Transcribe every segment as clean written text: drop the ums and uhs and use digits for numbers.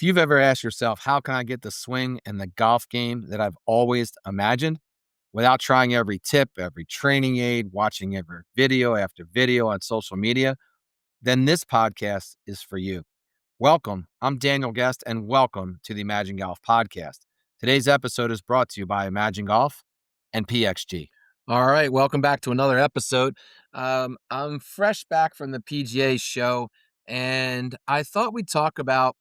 you've ever asked yourself, how can I get the swing and the golf game that I've always imagined without trying every tip, every training aid, watching every video after video on social media, then this podcast is for you. Welcome. I'm Daniel Guest, and welcome to the Imagen Golf Podcast. Today's episode is brought to you by Imagen Golf and PXG. All right, welcome back to another episode. I'm fresh back from the PGA show, and I thought we'd talk about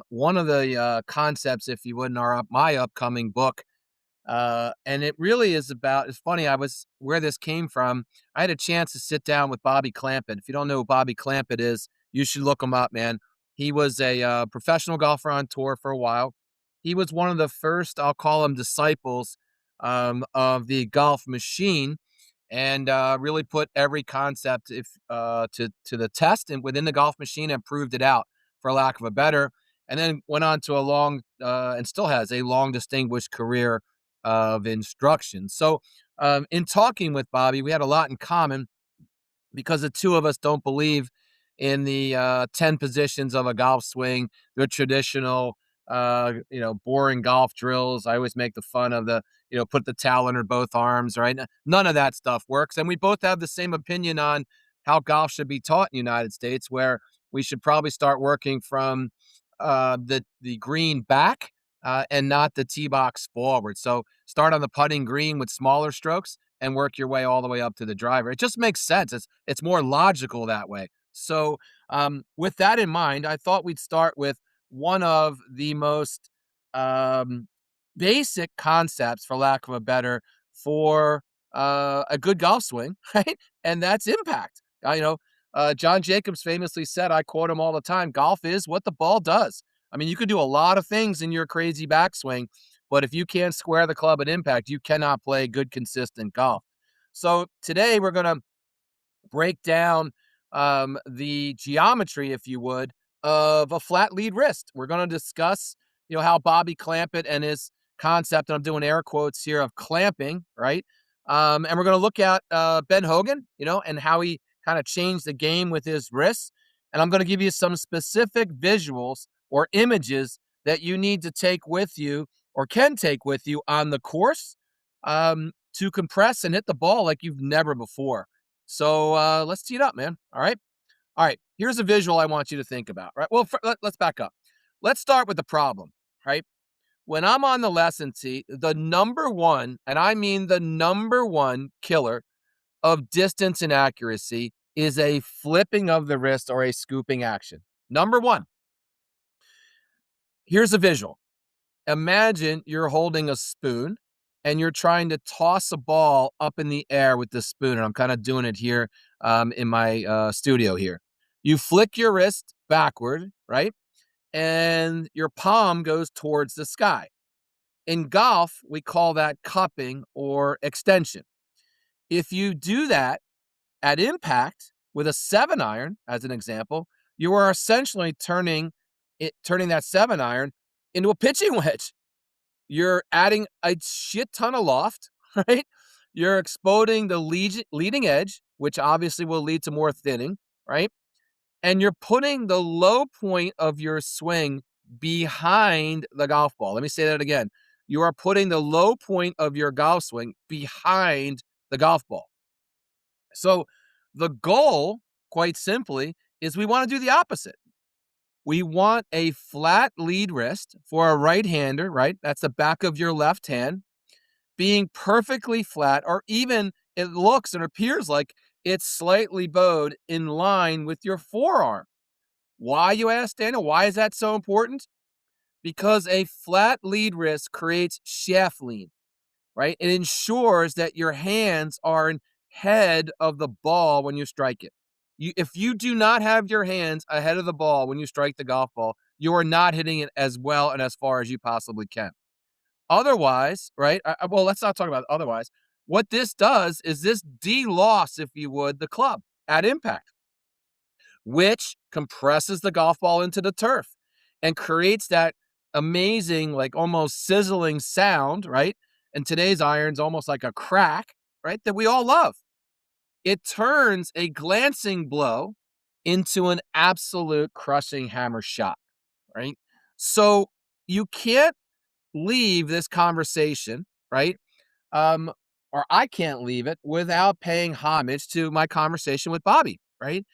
one of the concepts, if you would, in my upcoming book. And it really is about, it's funny, where this came from. I had a chance to sit down with Bobby Clampett. If you don't know who Bobby Clampett is, you should look him up, man. He was a professional golfer on tour for a while. He was one of the first, I'll call him disciples, of the golf machine, and really put every concept to the test and within the golf machine and proved it out, for lack of a better, and then went on to a long and still has a long distinguished career of instruction. So in talking with Bobby, we had a lot in common because the two of us don't believe in the 10 positions of a golf swing, the traditional boring golf drills. I always make the fun of put the towel under both arms, right? None of that stuff works. And we both have the same opinion on how golf should be taught in the United States, where we should probably start working from the green back and not the tee box forward. So start on the putting green with smaller strokes and work your way all the way up to the driver. It just makes sense. It's more logical that way. So with that in mind, I thought we'd start with one of the most basic concepts, for lack of a better, for a good golf swing, right? And that's impact. John Jacobs famously said, I quote him all the time, golf is what the ball does. I mean, you could do a lot of things in your crazy backswing, but if you can't square the club at impact, you cannot play good, consistent golf. So today we're going to break down the geometry, if you would, of a flat lead wrist. We're going to discuss, how Bobby Clampett and his concept, and I'm doing air quotes here, of clamping, right? And we're going to look at Ben Hogan, and how he kind of changed the game with his wrists. And I'm going to give you some specific visuals or images that you need to take with you, or can take with you, on the course to compress and hit the ball like you've never before. So let's tee it up, man. All right. Here's a visual I want you to think about, right? Well, let's back up. Let's start with the problem, right? When I'm on the lesson tee, the number one, and I mean the number one killer of distance and accuracy, is a flipping of the wrist or a scooping action. Number one. Here's a visual. Imagine you're holding a spoon and you're trying to toss a ball up in the air with the spoon. And I'm kind of doing it here in my studio here. You flick your wrist backward, right? And your palm goes towards the sky. In golf, we call that cupping or extension. If you do that at impact with a 7-iron, as an example, you are essentially turning that 7-iron into a pitching wedge. You're adding a shit ton of loft, right? You're exposing the leading edge, which obviously will lead to more thinning, right? And you're putting the low point of your swing behind the golf ball. Let me say that again. You are putting the low point of your golf swing behind the golf ball. So the goal, quite simply, is we want to do the opposite. We want a flat lead wrist for a right-hander, right? That's the back of your left hand, being perfectly flat, or even it looks and appears like it's slightly bowed in line with your forearm. Why, you ask, Daniel? Why is that so important? Because a flat lead wrist creates shaft lean, right? It ensures that your hands are ahead of the ball when you strike it. If you do not have your hands ahead of the ball when you strike the golf ball, you are not hitting it as well and as far as you possibly can. Otherwise, right? Well, let's not talk about otherwise. What this does is this de-loss, if you would, the club at impact, which compresses the golf ball into the turf and creates that amazing, like almost sizzling sound, right? And today's iron's almost like a crack, right? That we all love. It turns a glancing blow into an absolute crushing hammer shot, right? So you can't leave this conversation, right? Um, or I can't leave it without paying homage to my conversation with Bobby, right?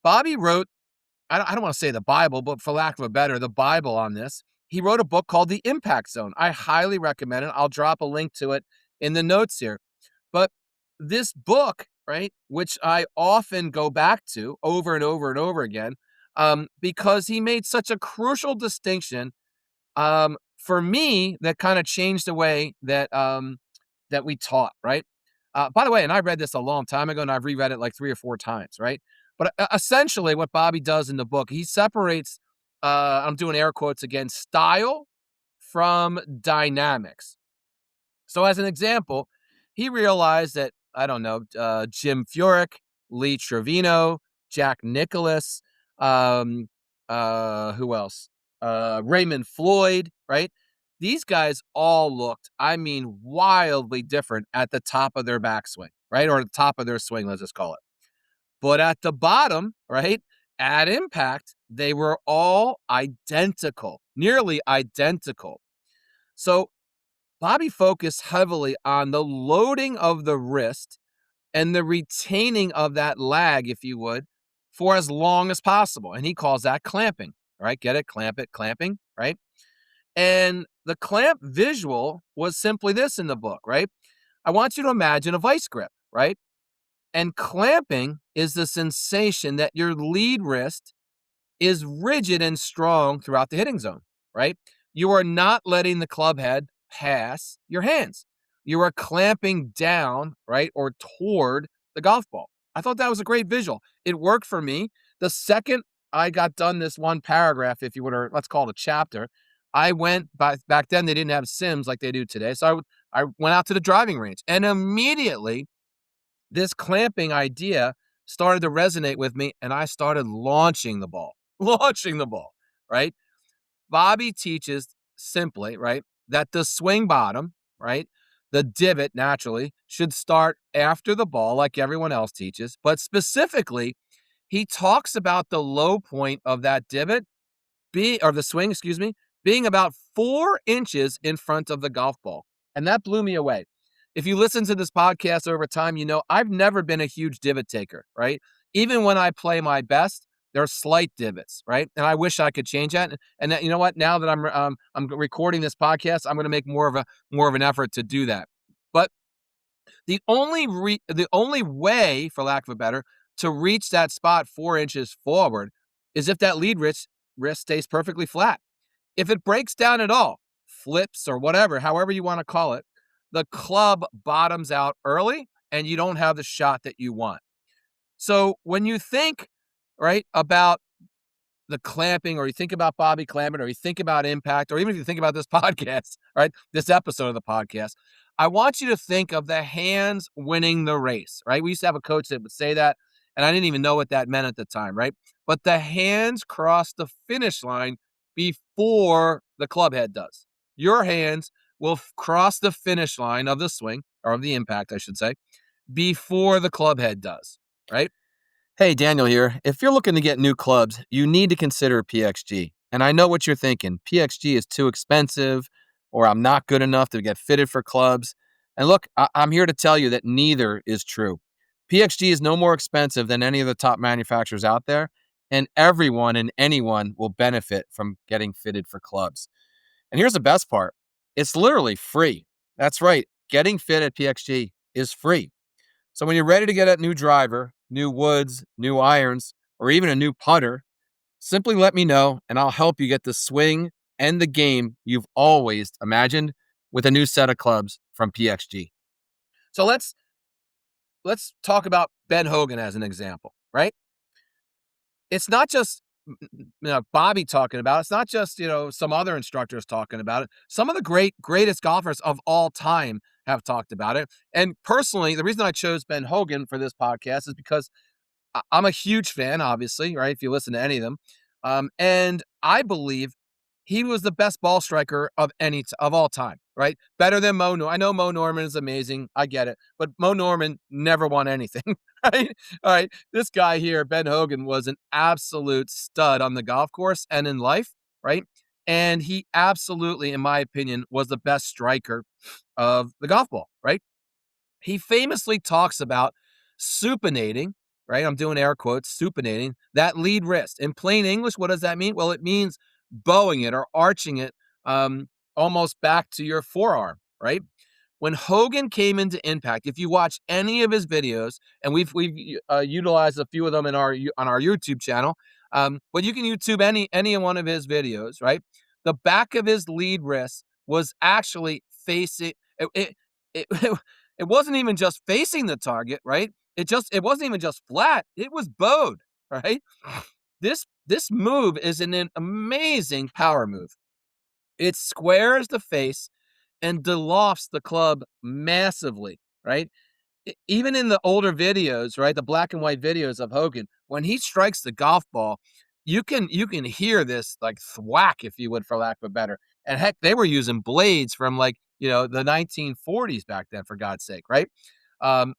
Bobby wrote, I don't want to say the Bible, but for lack of a better, the Bible on this. He wrote a book called The Impact Zone. I highly recommend it. I'll drop a link to it in the notes here. But this book, right, which I often go back to over and over and over again, because he made such a crucial distinction for me that kind of changed the way that we taught, right? By the way, and I read this a long time ago, and I've reread it like 3 or 4 times, right? But essentially, what Bobby does in the book, he separates. I'm doing air quotes again, style from dynamics. So, as an example, he realized that I don't know Jim Furyk, Lee Trevino, Jack Nicklaus, um, who else? Raymond Floyd, right? These guys all looked, I mean, wildly different at the top of their backswing, right? Or the top of their swing, let's just call it. But at the bottom, right, at impact, they were all identical, nearly identical. So Bobby focused heavily on the loading of the wrist and the retaining of that lag, if you would, for as long as possible. And he calls that clamping, right? Get it? Clamp it, clamping, right? And the clamp visual was simply this in the book, right? I want you to imagine a vice grip, right? And clamping is the sensation that your lead wrist is rigid and strong throughout the hitting zone, right? You are not letting the club head pass your hands. You are clamping down, right, or toward the golf ball. I thought that was a great visual. It worked for me. The second I got done this one paragraph, if you would, or let's call it a chapter, I went back then they didn't have sims like they do today. So I went out to the driving range and immediately this clamping idea started to resonate with me and I started launching the ball, right? Bobby teaches simply, right, that the swing bottom, right, the divot naturally should start after the ball like everyone else teaches, but specifically, he talks about the low point of that divot or the swing, excuse me, being about 4 inches in front of the golf ball. And that blew me away. If you listen to this podcast over time, you know I've never been a huge divot taker, right? Even when I play my best, there are slight divots, right? And I wish I could change that. And that, you know what? Now that I'm recording this podcast, I'm going to make more of an effort to do that. But the only way, for lack of a better, to reach that spot 4 inches forward is if that lead wrist stays perfectly flat. If it breaks down at all, flips or whatever, however you want to call it, the club bottoms out early and you don't have the shot that you want. So when you think, right, about the clamping, or you think about Bobby Clampett, or you think about impact, or even if you think about this podcast, right, this episode of the podcast, I want you to think of the hands winning the race, right? We used to have a coach that would say that, and I didn't even know what that meant at the time, right? But the hands cross the finish line before the club head does. Your hands will cross the finish line of the swing, or of the impact, I should say, before the club head does, right? Hey, Daniel here. If you're looking to get new clubs, you need to consider PXG. And I know what you're thinking. PXG is too expensive, or I'm not good enough to get fitted for clubs. And look, I'm here to tell you that neither is true. PXG is no more expensive than any of the top manufacturers out there, and everyone and anyone will benefit from getting fitted for clubs. And here's the best part. It's literally free. That's right. Getting fit at PXG is free. So when you're ready to get a new driver, new woods, new irons, or even a new putter, simply let me know and I'll help you get the swing and the game you've always imagined with a new set of clubs from PXG. So let's talk about Ben Hogan as an example, right? It's not just Bobby talking about it. It's not just, some other instructors talking about it. Some of the greatest golfers of all time have talked about it. And personally, the reason I chose Ben Hogan for this podcast is because I'm a huge fan, obviously, right? If you listen to any of them. And I believe he was the best ball striker of all time, right? Better than Mo Norman. I know Mo Norman is amazing. I get it. But Mo Norman never won anything, right? All right. This guy here, Ben Hogan, was an absolute stud on the golf course and in life, right? And he absolutely, in my opinion, was the best striker of the golf ball, right? He famously talks about supinating, right? I'm doing air quotes, supinating that lead wrist. In plain English, what does that mean? Well, it means bowing it or arching it almost back to your forearm, right? When Hogan came into Impact, if you watch any of his videos, and we've utilized a few of them in on our YouTube channel, but you can YouTube any one of his videos, right? The back of his lead wrist was actually facing it. It wasn't even just facing the target, right? It wasn't even just flat. It was bowed, right? This move is an amazing power move. It squares the face and delofts the club massively, right? Even in the older videos, right, the black and white videos of Hogan, when he strikes the golf ball, you can hear this like thwack, if you would, for lack of a better. And heck, they were using blades from like the 1940s back then, for God's sake, right?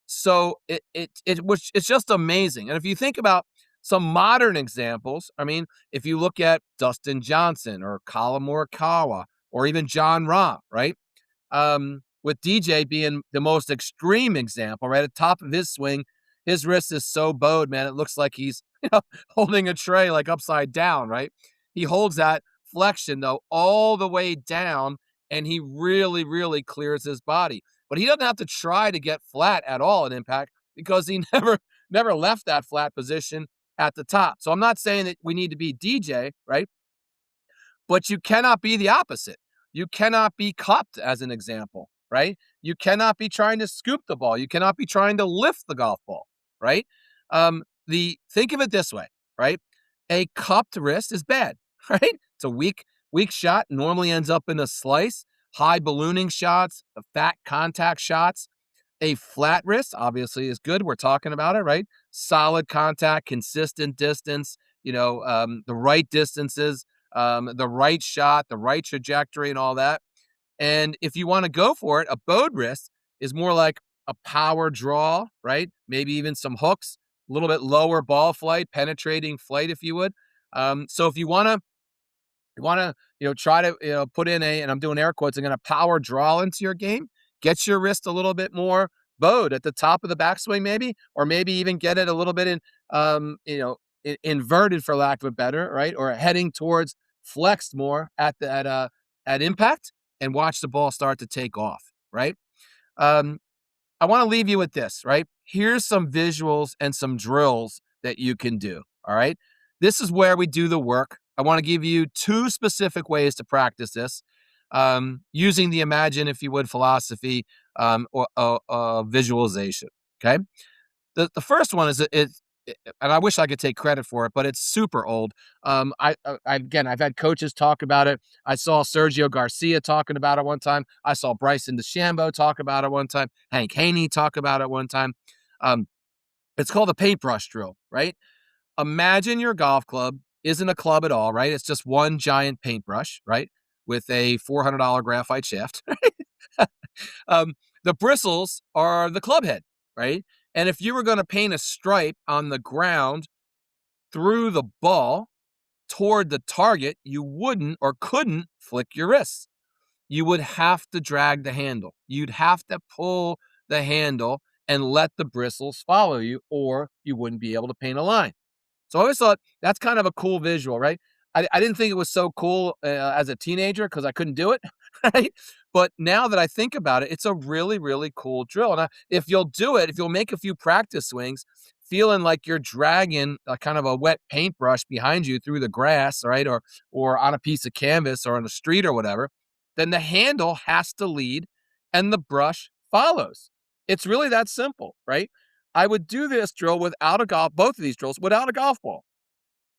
So it's just amazing. And if you think about some modern examples, I mean, if you look at Dustin Johnson or Colin Morikawa or even John Rahm, right? With DJ being the most extreme example, right? At the top of his swing, his wrist is so bowed, man, it looks like he's holding a tray like upside down, right? He holds that flexion though all the way down, and he really, really clears his body. But he doesn't have to try to get flat at all in impact because he never left that flat position at the top. So I'm not saying that we need to be DJ, right? But you cannot be the opposite. You cannot be cupped, as an example, right? You cannot be trying to scoop the ball. You cannot be trying to lift the golf ball, right? Think of it this way, right? A cupped wrist is bad, right? It's a weak shot. Normally ends up in a slice. High ballooning shots, fat contact shots. A flat wrist obviously is good. We're talking about it, right? Solid contact, consistent distance. The right distances, the right shot, the right trajectory, and all that. And if you want to go for it, a bowed wrist is more like a power draw, right? Maybe even some hooks, a little bit lower ball flight, penetrating flight, if you would. So if you want to try to put in and I'm doing air quotes, I'm going to power draw into your game. Get your wrist a little bit more bowed at the top of the backswing, maybe, or maybe even get it a little bit inverted, for lack of a better, right? Or heading towards flexed more at impact, and watch the ball start to take off, right? I want to leave you with this, right? Here's some visuals and some drills that you can do, all right? This is where we do the work. I want to give you 2 specific ways to practice this, using the Imagine, if you would, philosophy or visualization, okay? The first one is, and I wish I could take credit for it, but it's super old. I've had coaches talk about it. I saw Sergio Garcia talking about it one time. I saw Bryson DeChambeau talk about it one time. Hank Haney talk about it one time. It's called a paintbrush drill, right? Imagine your golf club isn't a club at all, right? It's just one giant paintbrush, right? With a $400 graphite shaft. The bristles are the club head, right? And if you were going to paint a stripe on the ground through the ball toward the target, you wouldn't or couldn't flick your wrists. You would have to drag the handle. You'd have to pull the handle and let the bristles follow you, or you wouldn't be able to paint a line. So I always thought that's kind of a cool visual, right? I didn't think it was so cool as a teenager because I couldn't do it, right? But now that I think about it, it's a really, really cool drill. And if you'll do it, if you'll make a few practice swings, feeling like you're dragging a kind of a wet paintbrush behind you through the grass, right? Or on a piece of canvas or on the street or whatever, then the handle has to lead and the brush follows. It's really that simple, right? I would do this drill both of these drills without a golf ball.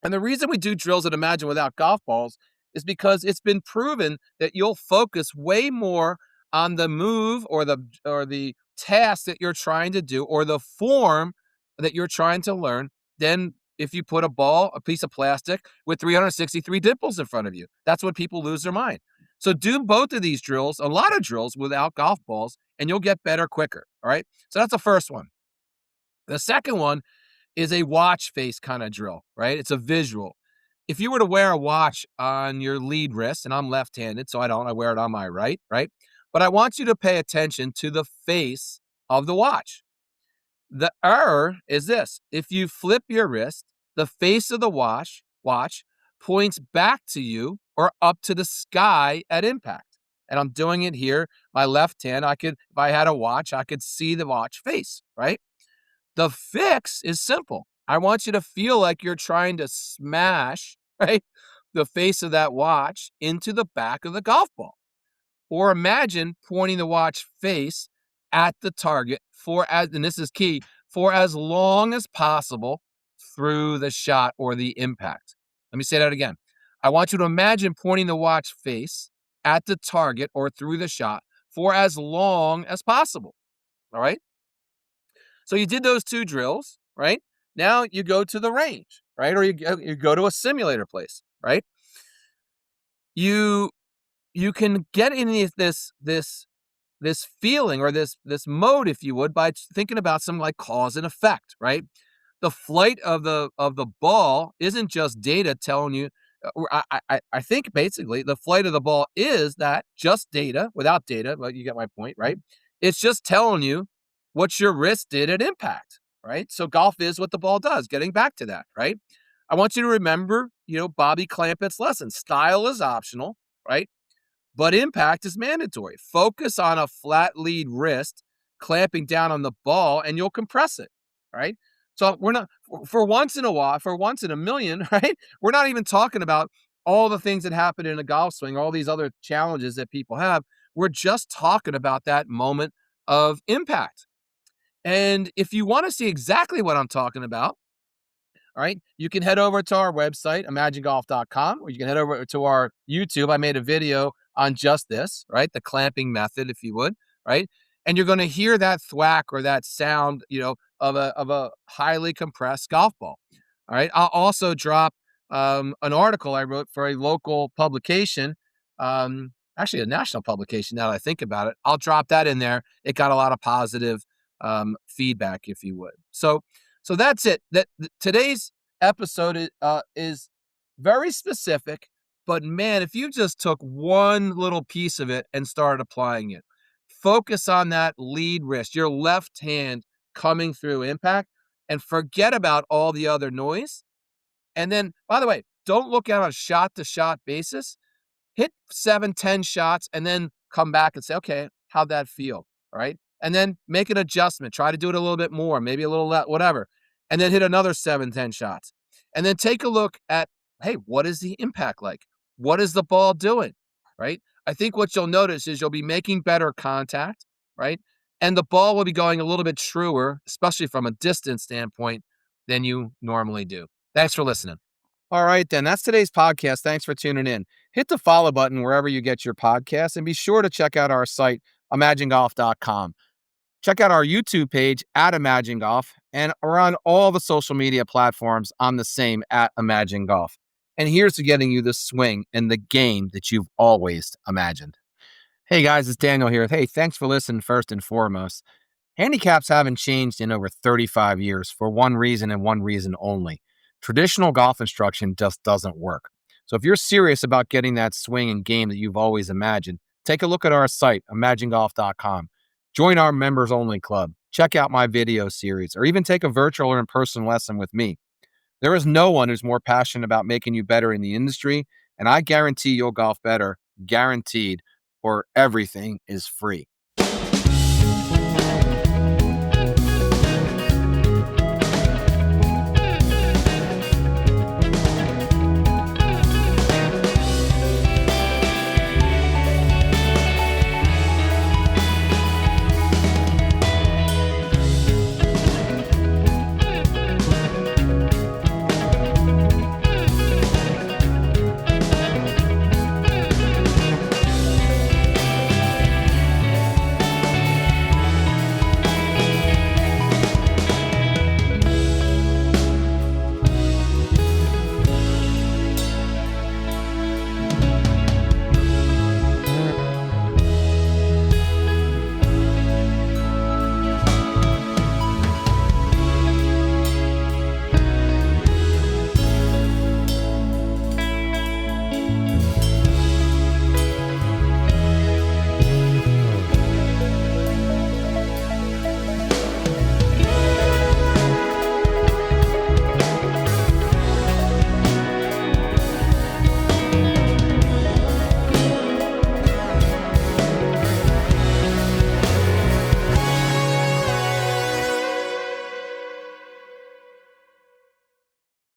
And the reason we do drills at Imagine without golf balls is because it's been proven that you'll focus way more on the move or the task that you're trying to do or the form that you're trying to learn than if you put a piece of plastic with 363 dimples in front of you. That's when people lose their mind. So do both of these drills, a lot of drills without golf balls, and you'll get better quicker, all right? So that's the first one. The second one is a watch face kind of drill, right? It's a visual. if you were to wear a watch on your lead wrist, and I'm left-handed, so I wear it on my right, right? But I want you to pay attention to the face of the watch. The error is this: if you flip your wrist, the face of the watch points back to you or up to the sky at impact. And I'm doing it here. My left hand, if I had a watch, I could see the watch face, right? The fix is simple. I want you to feel like you're trying to smash, right, the face of that watch into the back of the golf ball. Or imagine pointing the watch face at the target and this is key, for as long as possible through the shot or the impact. Let me say that again. I want you to imagine pointing the watch face at the target or through the shot for as long as possible. All right. So you did those 2 drills, right? Now you go to the range, right? Or you go to a simulator place, right? You can get in this feeling or this mode, if you would, by thinking about some like cause and effect, right? The flight of the ball isn't just data telling you. I think basically the flight of the ball is that just data without data. Well, you get my point, right? It's just telling you what your wrist did at impact, right? So golf is what the ball does. Getting back to that, right? I want you to remember, Bobby Clampett's lesson. Style is optional, right? But impact is mandatory. Focus on a flat lead wrist, clamping down on the ball, and you'll compress it, right? So we're not, for once in a million, right? We're not even talking about all the things that happen in a golf swing, all these other challenges that people have. We're just talking about that moment of impact. And if you want to see exactly what I'm talking about, all right, you can head over to our website, imagengolf.com, or you can head over to our YouTube. I made a video on just this, right? The clamping method, if you would, right? And you're going to hear that thwack or that sound, of a highly compressed golf ball. All right. I'll also drop an article I wrote for a local publication, actually a national publication. Now that I think about it, I'll drop that in there. It got a lot of positive feedback, if you would. So that's it. Today's episode is very specific, but man, if you just took one little piece of it and started applying it, focus on that lead wrist, your left hand coming through impact, and forget about all the other noise. And then, by the way, don't look at it on a shot-to-shot basis. Hit 7-10 shots and then come back and say, okay, how'd that feel? All right. And then make an adjustment. Try to do it a little bit more, maybe a little less, whatever. And then hit another 7-10 shots. And then take a look at, hey, what is the impact like? What is the ball doing? Right? I think what you'll notice is you'll be making better contact, right? And the ball will be going a little bit truer, especially from a distance standpoint, than you normally do. Thanks for listening. All right, then. That's today's podcast. Thanks for tuning in. Hit the follow button wherever you get your podcasts, and be sure to check out our site, imagengolf.com. Check out our YouTube page at Imagen Golf, and we're on all the social media platforms. I'm the same at Imagen Golf. And here's to getting you the swing and the game that you've always imagined. Hey guys, it's Daniel here. Hey, thanks for listening first and foremost. Handicaps haven't changed in over 35 years for one reason and one reason only. Traditional golf instruction just doesn't work. So if you're serious about getting that swing and game that you've always imagined, take a look at our site, imagengolf.com. Join our members-only club. Check out my video series, or even take a virtual or in-person lesson with me. There is no one who's more passionate about making you better in the industry, and I guarantee you'll golf better, guaranteed, or everything is free.